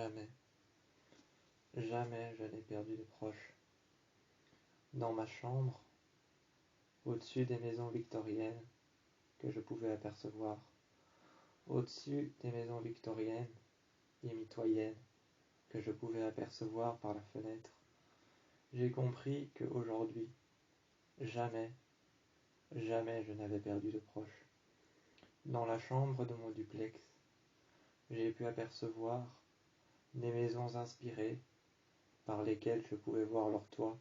Jamais, jamais je n'ai perdu de proches. Dans ma chambre, au-dessus des maisons victoriennes que je pouvais apercevoir, au-dessus des maisons victoriennes et mitoyennes que je pouvais apercevoir par la fenêtre, j'ai compris qu'aujourd'hui, jamais, jamais je n'avais perdu de proches. Dans la chambre de mon duplex, j'ai pu apercevoir des maisons inspirées par lesquelles je pouvais voir leurs toits,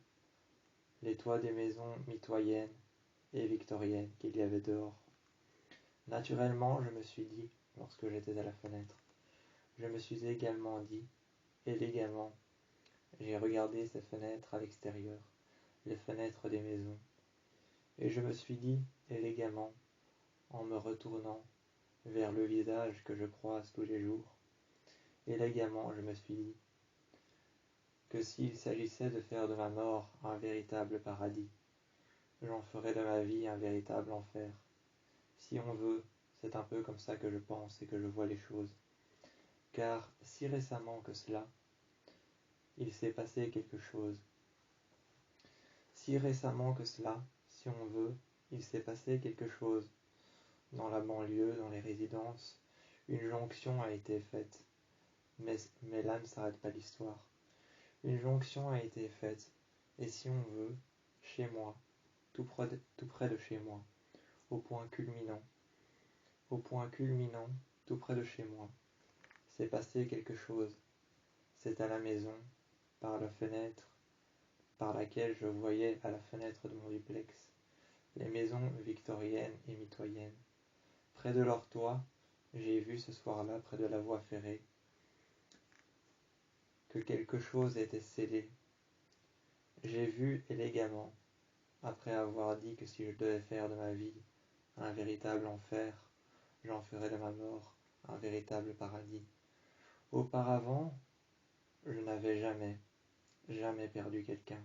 les toits des maisons mitoyennes et victoriennes qu'il y avait dehors. Naturellement, je me suis dit, lorsque j'étais à la fenêtre, je me suis également dit, élégamment, j'ai regardé ces fenêtres à l'extérieur, les fenêtres des maisons, et je me suis dit, élégamment, en me retournant vers le visage que je croise tous les jours, élégamment, je me suis dit que s'il s'agissait de faire de ma mort un véritable paradis, j'en ferais de ma vie un véritable enfer. Si on veut, c'est un peu comme ça que je pense et que je vois les choses. Car si récemment que cela, il s'est passé quelque chose. Si récemment que cela, si on veut, il s'est passé quelque chose. Dans la banlieue, dans les résidences, une jonction a été faite. Mais là ne s'arrête pas l'histoire. Une jonction a été faite. Et si on veut, chez moi, tout près de chez moi, au point culminant, tout près de chez moi, s'est passé quelque chose. C'est à la maison, par la fenêtre, par laquelle je voyais à la fenêtre de mon duplex, les maisons victoriennes et mitoyennes. Près de leur toit, j'ai vu ce soir-là, près de la voie ferrée, que quelque chose était scellé. J'ai vu élégamment, après avoir dit que si je devais faire de ma vie un véritable enfer, j'en ferais de ma mort un véritable paradis. Auparavant, je n'avais jamais perdu quelqu'un.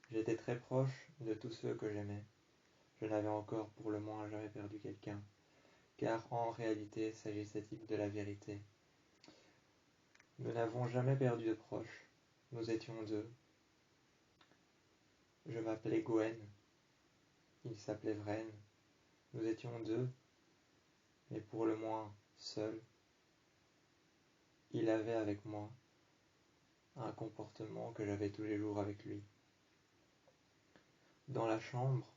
J'étais très proche de tous ceux que j'aimais. Je n'avais encore pour le moins jamais perdu quelqu'un, car en réalité s'agissait-il de la vérité. Nous n'avons jamais perdu de proches. Nous étions deux. Je m'appelais Gwen. Il s'appelait Vren. Nous étions deux, mais pour le moins seuls. Il avait avec moi un comportement que j'avais tous les jours avec lui. Dans la chambre,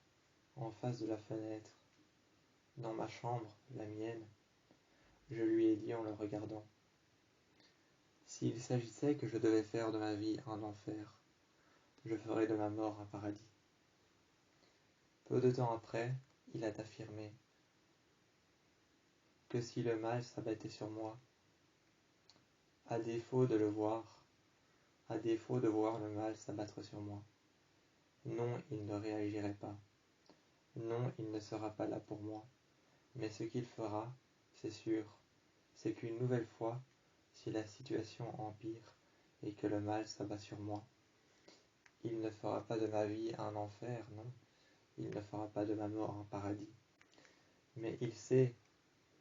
en face de la fenêtre, dans ma chambre, la mienne, je lui ai dit en le regardant, s'il s'agissait que je devais faire de ma vie un enfer, je ferais de ma mort un paradis. Peu de temps après, il a affirmé que si le mal s'abattait sur moi, à défaut de le voir, à défaut de voir le mal s'abattre sur moi, non, il ne réagirait pas. Non, il ne sera pas là pour moi. Mais ce qu'il fera, c'est sûr, c'est qu'une nouvelle fois, si la situation empire et que le mal s'abat sur moi, il ne fera pas de ma vie un enfer, non, il ne fera pas de ma mort un paradis. Mais il sait,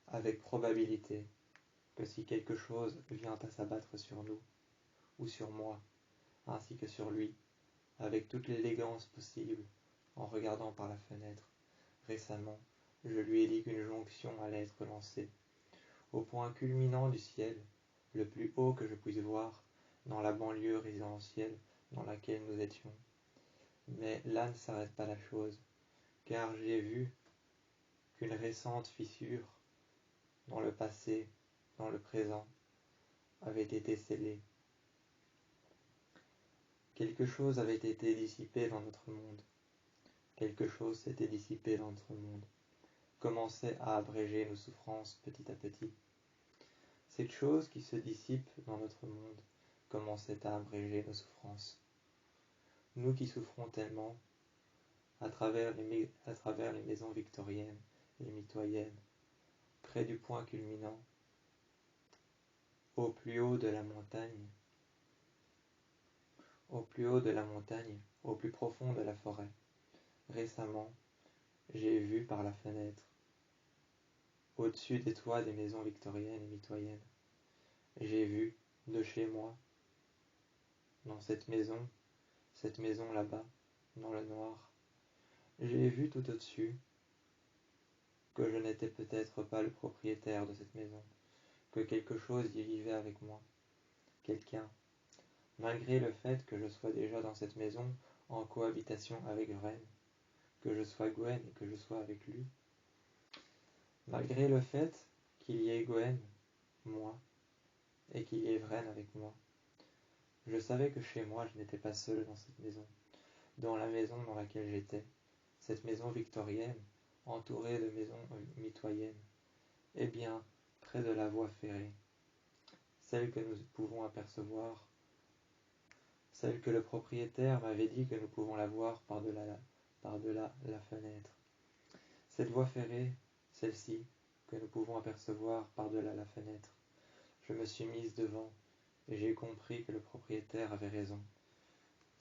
avec probabilité, que si quelque chose vient à s'abattre sur nous, ou sur moi, ainsi que sur lui, avec toute l'élégance possible, en regardant par la fenêtre, récemment, je lui ai dit qu'une jonction allait être lancée, au point culminant du ciel, le plus haut que je puisse voir, dans la banlieue résidentielle dans laquelle nous étions. Mais là ne s'arrête pas la chose, car j'ai vu qu'une récente fissure, dans le passé, dans le présent, avait été scellée. Quelque chose avait été dissipé dans notre monde. Quelque chose s'était dissipé dans notre monde, commençait à abréger nos souffrances petit à petit. Cette chose qui se dissipe dans notre monde commençait à abréger nos souffrances. Nous qui souffrons tellement, à travers les maisons victoriennes et mitoyennes, près du point culminant, au plus haut de la montagne, au plus haut de la montagne, au plus profond de la forêt. Récemment, j'ai vu par la fenêtre, au-dessus des toits des maisons victoriennes et mitoyennes, j'ai vu de chez moi, dans cette maison là-bas, dans le noir. J'ai vu tout au-dessus que je n'étais peut-être pas le propriétaire de cette maison, que quelque chose y vivait avec moi, quelqu'un, malgré le fait que je sois déjà dans cette maison en cohabitation avec Vren, que je sois Gwen et que je sois avec lui, malgré le fait qu'il y ait Gwen, moi, et qu'il y ait Vren avec moi. Je savais que chez moi, je n'étais pas seul dans cette maison, dans la maison dans laquelle j'étais, cette maison victorienne, entourée de maisons mitoyennes, et bien près de la voie ferrée, celle que nous pouvons apercevoir, celle que le propriétaire m'avait dit que nous pouvons la voir par-delà la fenêtre. Cette voie ferrée, celle-ci, que nous pouvons apercevoir par-delà la fenêtre. Je me suis mise devant, et j'ai compris que le propriétaire avait raison.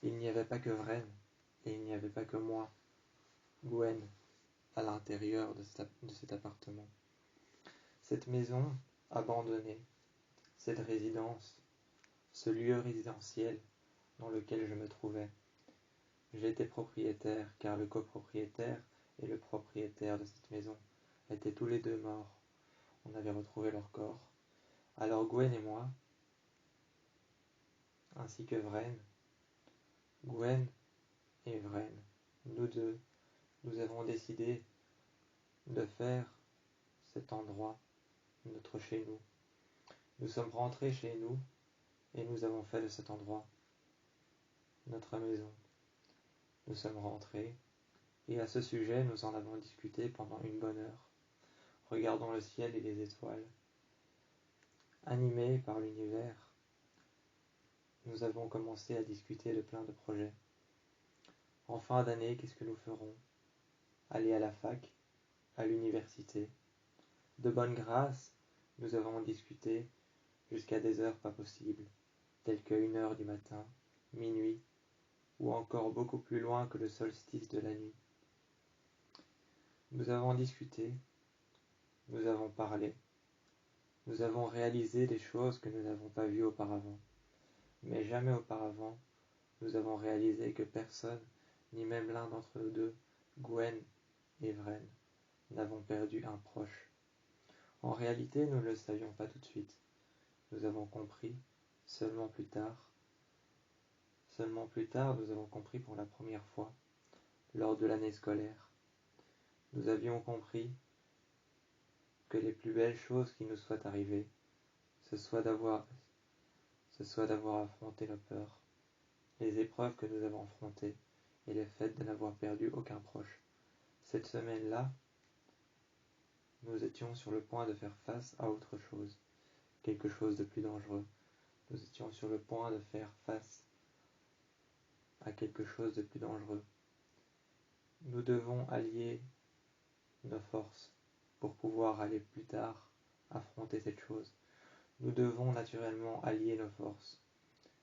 Il n'y avait pas que Vren, et il n'y avait pas que moi, Gwen, à l'intérieur de cet appartement. Cette maison abandonnée, cette résidence, ce lieu résidentiel dans lequel je me trouvais. J'étais propriétaire, car le copropriétaire et le propriétaire de cette maison étaient tous les deux morts. On avait retrouvé leur corps. Alors Gwen et moi, ainsi que Vren, Gwen et Vren, nous deux, nous avons décidé de faire cet endroit notre chez nous. Nous sommes rentrés chez nous et nous avons fait de cet endroit notre maison. Nous sommes rentrés et à ce sujet nous en avons discuté pendant une bonne heure, regardant le ciel et les étoiles. Animés par l'univers, nous avons commencé à discuter de plein de projets. En fin d'année, qu'est-ce que nous ferons? Aller à la fac, à l'université. De bonne grâce, nous avons discuté jusqu'à des heures pas possibles, telles que 1 heure du matin, minuit, ou encore beaucoup plus loin que le solstice de la nuit. Nous avons discuté, nous avons parlé, nous avons réalisé des choses que nous n'avons pas vues auparavant. Mais jamais auparavant, nous avons réalisé que personne, ni même l'un d'entre nous deux, Gwen et Vren, n'avons perdu un proche. En réalité, nous ne le savions pas tout de suite. Nous avons compris seulement plus tard. Seulement plus tard, nous avons compris pour la première fois, lors de l'année scolaire. Nous avions compris que les plus belles choses qui nous soient arrivées, ce soit d'avoir affronté nos peurs, les épreuves que nous avons affrontées et le fait de n'avoir perdu aucun proche. Cette semaine-là, nous étions sur le point de faire face à autre chose, quelque chose de plus dangereux. Nous étions sur le point de faire face à quelque chose de plus dangereux. Nous devons allier nos forces pour pouvoir aller plus tard affronter cette chose. Nous devons naturellement allier nos forces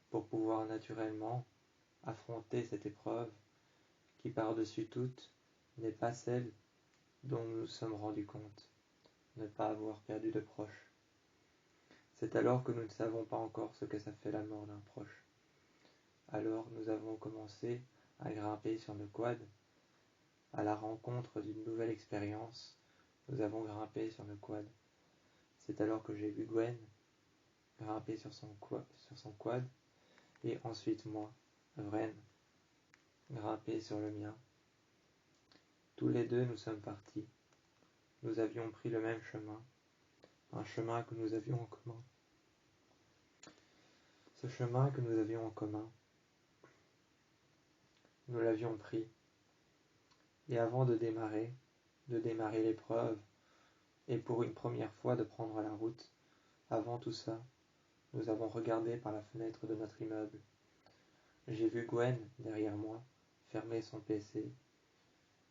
pour pouvoir naturellement affronter cette épreuve qui par-dessus toute n'est pas celle dont nous nous sommes rendus compte, ne pas avoir perdu de proche. C'est alors que nous ne savons pas encore ce que ça fait la mort d'un proche. Alors nous avons commencé à grimper sur nos quads, à la rencontre d'une nouvelle expérience. Nous avons grimpé sur nos quads. C'est alors que j'ai vu Gwen grimper sur son quad, et ensuite moi, Vren, grimper sur le mien. Tous les deux nous sommes partis. Nous avions pris le même chemin, un chemin que nous avions en commun. Ce chemin que nous avions en commun, nous l'avions pris. Et avant de démarrer l'épreuve, et pour une première fois de prendre la route, avant tout ça, nous avons regardé par la fenêtre de notre immeuble. J'ai vu Gwen, derrière moi, fermer son PC,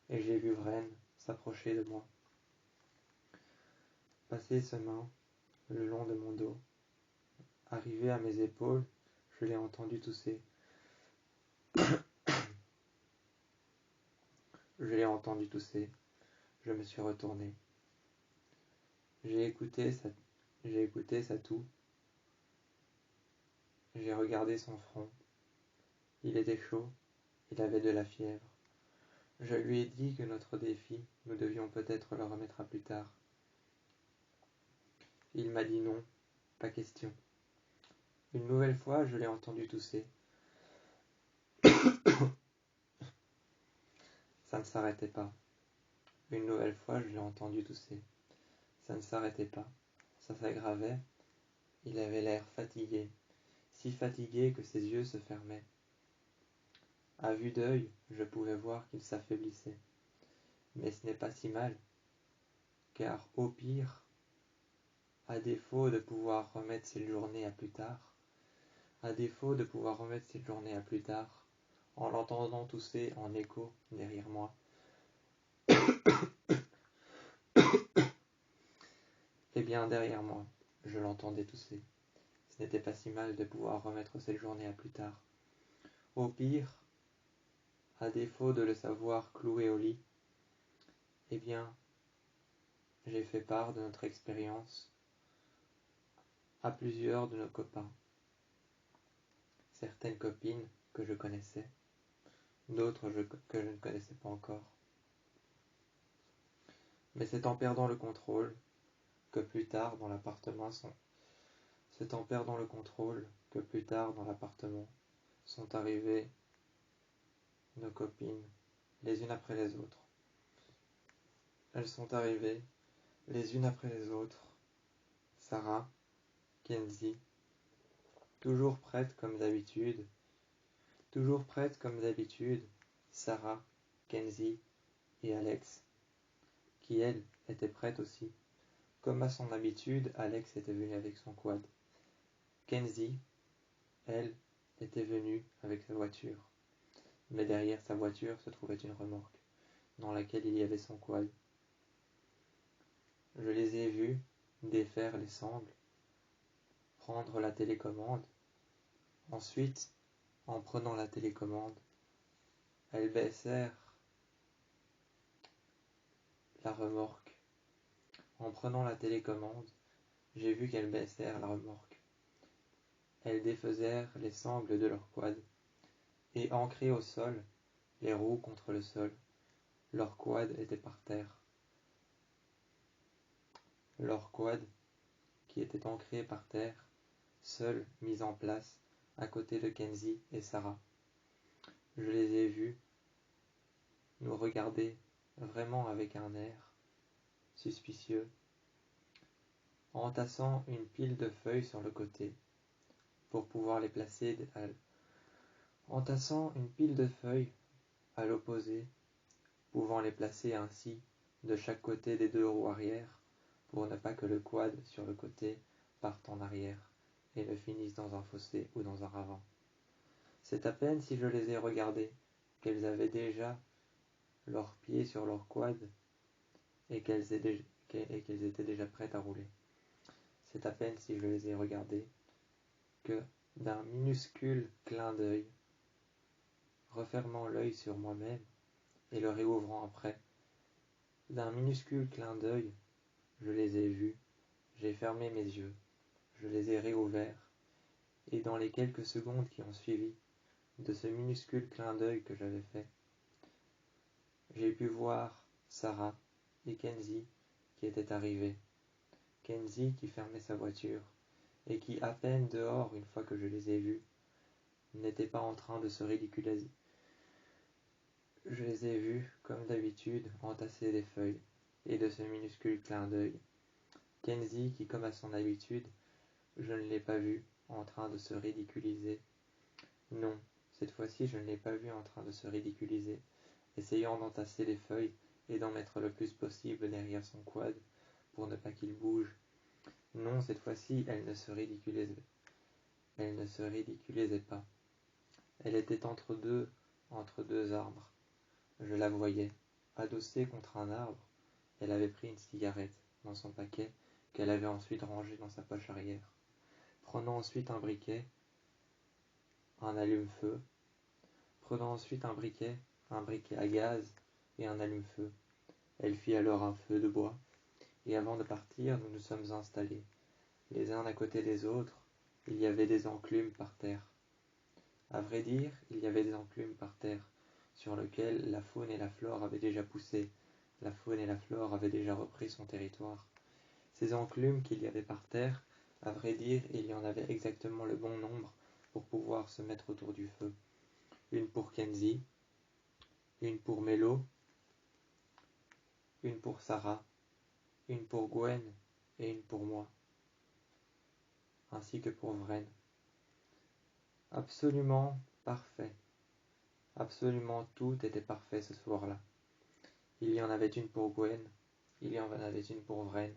et j'ai vu Vren s'approcher de moi. Passer ses mains le long de mon dos. Arrivé à mes épaules, je l'ai entendu tousser. Je l'ai entendu tousser. Je me suis retourné. J'ai écouté sa toux. J'ai regardé son front. Il était chaud, il avait de la fièvre. Je lui ai dit que notre défi, nous devions peut-être le remettre à plus tard. Il m'a dit non, pas question. Une nouvelle fois, je l'ai entendu tousser. Ça ne s'arrêtait pas. Une nouvelle fois, je l'ai entendu tousser. Ça ne s'arrêtait pas. Ça s'aggravait. Il avait l'air fatigué, si fatigué que ses yeux se fermaient. À vue d'œil, je pouvais voir qu'il s'affaiblissait. Mais ce n'est pas si mal, car au pire, à défaut de pouvoir remettre cette journée à plus tard, en l'entendant tousser en écho derrière moi, eh bien derrière moi, je l'entendais tousser. Ce n'était pas si mal de pouvoir remettre cette journée à plus tard. Au pire, à défaut de le savoir cloué au lit, eh bien, j'ai fait part de notre expérience à plusieurs de nos copains. Certaines copines que je connaissais, d'autres que je ne connaissais pas encore. Mais c'est en perdant le contrôle que plus tard dans l'appartement sont arrivées nos copines les unes après les autres. Elles sont arrivées les unes après les autres. Sarah, Kenzie, toujours prête comme d'habitude. Sarah, Kenzie et Alex, qui elle était prête aussi. Comme à son habitude, Alex était venu avec son quad. Kenzie, elle, était venue avec sa voiture. Mais derrière sa voiture se trouvait une remorque, dans laquelle il y avait son quad. Je les ai vus défaire les sangles, prendre la télécommande. Ensuite, en prenant la télécommande, elles baissèrent la remorque. En prenant la télécommande, j'ai vu qu'elles baissèrent la remorque. Elles défaisèrent les sangles de leur quad, et ancrées au sol, les roues contre le sol, leur quad était par terre. Leur quad, qui était ancré par terre, seul mis en place, à côté de Kenzie et Sarah. Je les ai vus nous regarder vraiment avec un air suspicieux, entassant une pile de feuilles sur le côté pour pouvoir les placer à l'opposé, pouvant les placer ainsi de chaque côté des deux roues arrière pour ne pas que le quad sur le côté parte en arrière et ne finisse dans un fossé ou dans un ravin. C'est à peine si je les ai regardées qu'elles avaient déjà leurs pieds sur leur quad et qu'elles étaient déjà prêtes à rouler. C'est à peine si je les ai regardées que, d'un minuscule clin d'œil, refermant l'œil sur moi-même et le réouvrant après, d'un minuscule clin d'œil, je les ai vus, j'ai fermé mes yeux, je les ai réouverts, et dans les quelques secondes qui ont suivi de ce minuscule clin d'œil que j'avais fait, j'ai pu voir Sarah et Kenzie qui étaient arrivées. Kenzie qui fermait sa voiture et qui, à peine dehors une fois que je les ai vus, n'était pas en train de se ridiculiser. Je les ai vus, comme d'habitude, entasser des feuilles, et de ce minuscule clin d'œil. Kenzie qui, comme à son habitude, je ne l'ai pas vu en train de se ridiculiser. Non, cette fois-ci je ne l'ai pas vu en train de se ridiculiser, essayant d'entasser les feuilles et d'en mettre le plus possible derrière son quad pour ne pas qu'il bouge. Non, cette fois-ci elle ne se ridiculisait pas. Elle était entre deux arbres. Je la voyais, adossée contre un arbre. Elle avait pris une cigarette dans son paquet qu'elle avait ensuite rangé dans sa poche arrière. Prenant ensuite un briquet, un allume-feu. Prenant ensuite un briquet à gaz et un allume-feu. Elle fit alors un feu de bois. Et avant de partir, nous nous sommes installés, les uns à côté des autres, il y avait des enclumes par terre. À vrai dire, il y avait des enclumes par terre, sur lesquelles la faune et la flore avaient déjà poussé, la faune et la flore avaient déjà repris son territoire. Ces enclumes qu'il y avait par terre, à vrai dire, il y en avait exactement le bon nombre pour pouvoir se mettre autour du feu. Une pour Kenzie, une pour Mélo, une pour Sarah, une pour Gwen et une pour moi, ainsi que pour Vren. Absolument parfait. Absolument tout était parfait ce soir-là. Il y en avait une pour Gwen, il y en avait une pour Vren,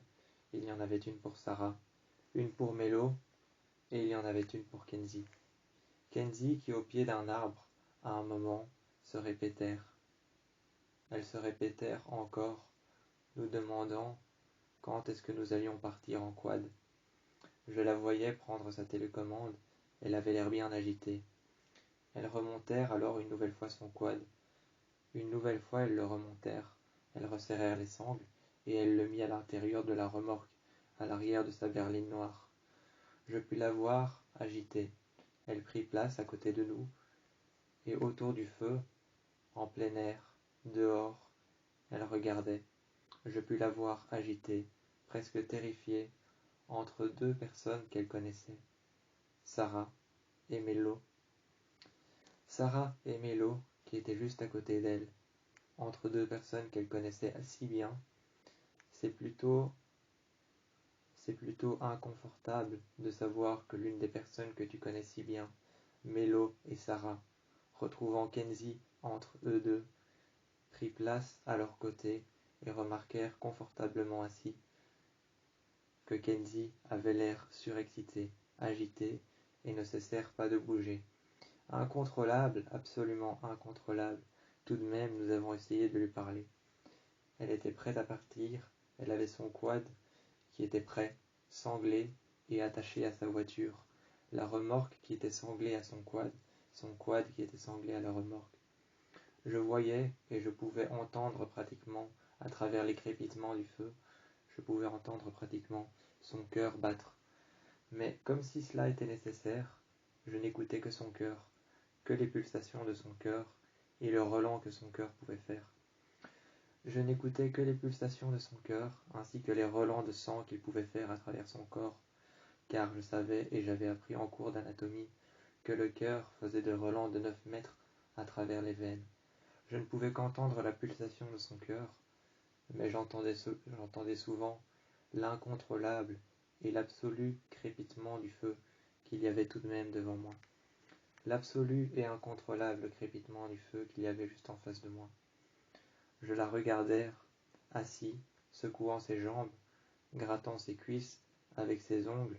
il y en avait une pour Sarah, une pour Mélo, et il y en avait une pour Kenzie. Kenzie qui, au pied d'un arbre, à un moment, se répétèrent. Elles se répétèrent encore, nous demandant quand est-ce que nous allions partir en quad. Je la voyais prendre sa télécommande, elle avait l'air bien agitée. Elles remontèrent alors une nouvelle fois son quad. Une nouvelle fois elles le remontèrent, elles resserrèrent les sangles, et elle le mit à l'intérieur de la remorque, à l'arrière de sa berline noire. Je pus la voir agitée. Elle prit place à côté de nous, et autour du feu, en plein air, dehors, elle regardait. Je pus la voir agitée, presque terrifiée, entre deux personnes qu'elle connaissait, Sarah et Mélo. Sarah et Mélo, qui étaient juste à côté d'elle, entre deux personnes qu'elle connaissait si bien, c'est plutôt inconfortable de savoir que l'une des personnes que tu connais si bien, Mélo et Sarah, retrouvant Kenzie entre eux deux, prit place à leur côté et remarquèrent confortablement assis que Kenzie avait l'air surexcité, agité, et ne cessèrent pas de bouger. Incontrôlable, absolument incontrôlable. Tout de même, nous avons essayé de lui parler. Elle était prête à partir, elle avait son quad qui était prêt, sanglé et attaché à sa voiture, la remorque qui était sanglée à son quad qui était sanglé à la remorque. Je voyais et je pouvais entendre pratiquement, à travers les crépitements du feu, je pouvais entendre pratiquement son cœur battre. Mais comme si cela était nécessaire, je n'écoutais que son cœur, que les pulsations de son cœur et le relent que son cœur pouvait faire. Je n'écoutais que les pulsations de son cœur, ainsi que les relents de sang qu'il pouvait faire à travers son corps, car je savais et j'avais appris en cours d'anatomie que le cœur faisait des relents de 9 mètres à travers les veines. Je ne pouvais qu'entendre la pulsation de son cœur, mais j'entendais souvent l'incontrôlable et l'absolu crépitement du feu qu'il y avait tout de même devant moi. L'absolu et incontrôlable crépitement du feu qu'il y avait juste en face de moi. Je la regardais, assis, secouant ses jambes, grattant ses cuisses avec ses ongles,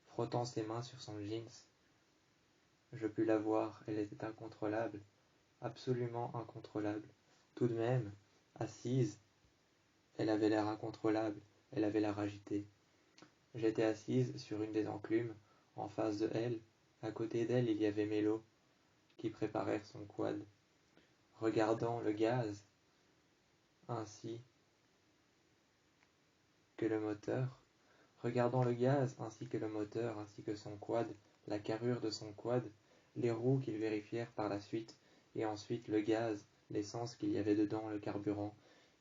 frottant ses mains sur son jeans. Je pus la voir, elle était incontrôlable, absolument incontrôlable. Tout de même, assise, elle avait l'air incontrôlable, elle avait l'air agitée. J'étais assise sur une des enclumes, en face de elle. À côté d'elle, il y avait Mélo, qui préparait son quad. Regardant le gaz, ainsi que le moteur, ainsi que son quad, la carrure de son quad, les roues qu'ils vérifièrent par la suite, et ensuite le gaz, l'essence qu'il y avait dedans, le carburant.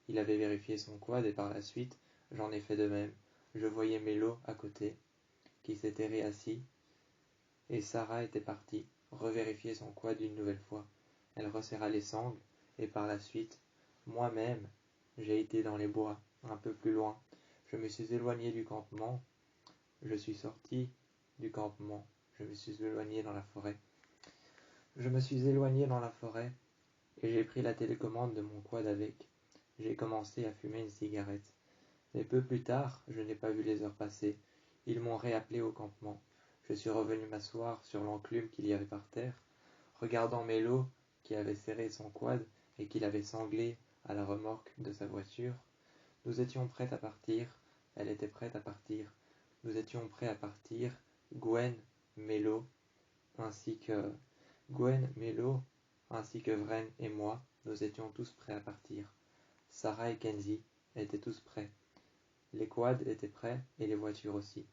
Il avait vérifié son quad et par la suite, j'en ai fait de même. Je voyais Mélo à côté, qui s'était réassis, et Sarah était partie, revérifier son quad une nouvelle fois. Elle resserra les sangles, et par la suite, moi-même, j'ai été dans les bois, un peu plus loin. Je me suis éloigné du campement, je suis sorti du campement, je me suis éloigné dans la forêt. Je me suis éloigné dans la forêt, et j'ai pris la télécommande de mon quad avec. J'ai commencé à fumer une cigarette. Mais peu plus tard, je n'ai pas vu les heures passer. Ils m'ont réappelé au campement. Je suis revenu m'asseoir sur l'enclume qu'il y avait par terre, regardant Mélo, qui avait serré son quad et qui l'avait sanglé à la remorque de sa voiture. Nous étions prêts à partir, elle était prête à partir. Nous étions prêts à partir, Gwen, Mélo, ainsi que Vren et moi, nous étions tous prêts à partir. Sarah et Kenzie étaient tous prêts. Les quads étaient prêts et les voitures aussi.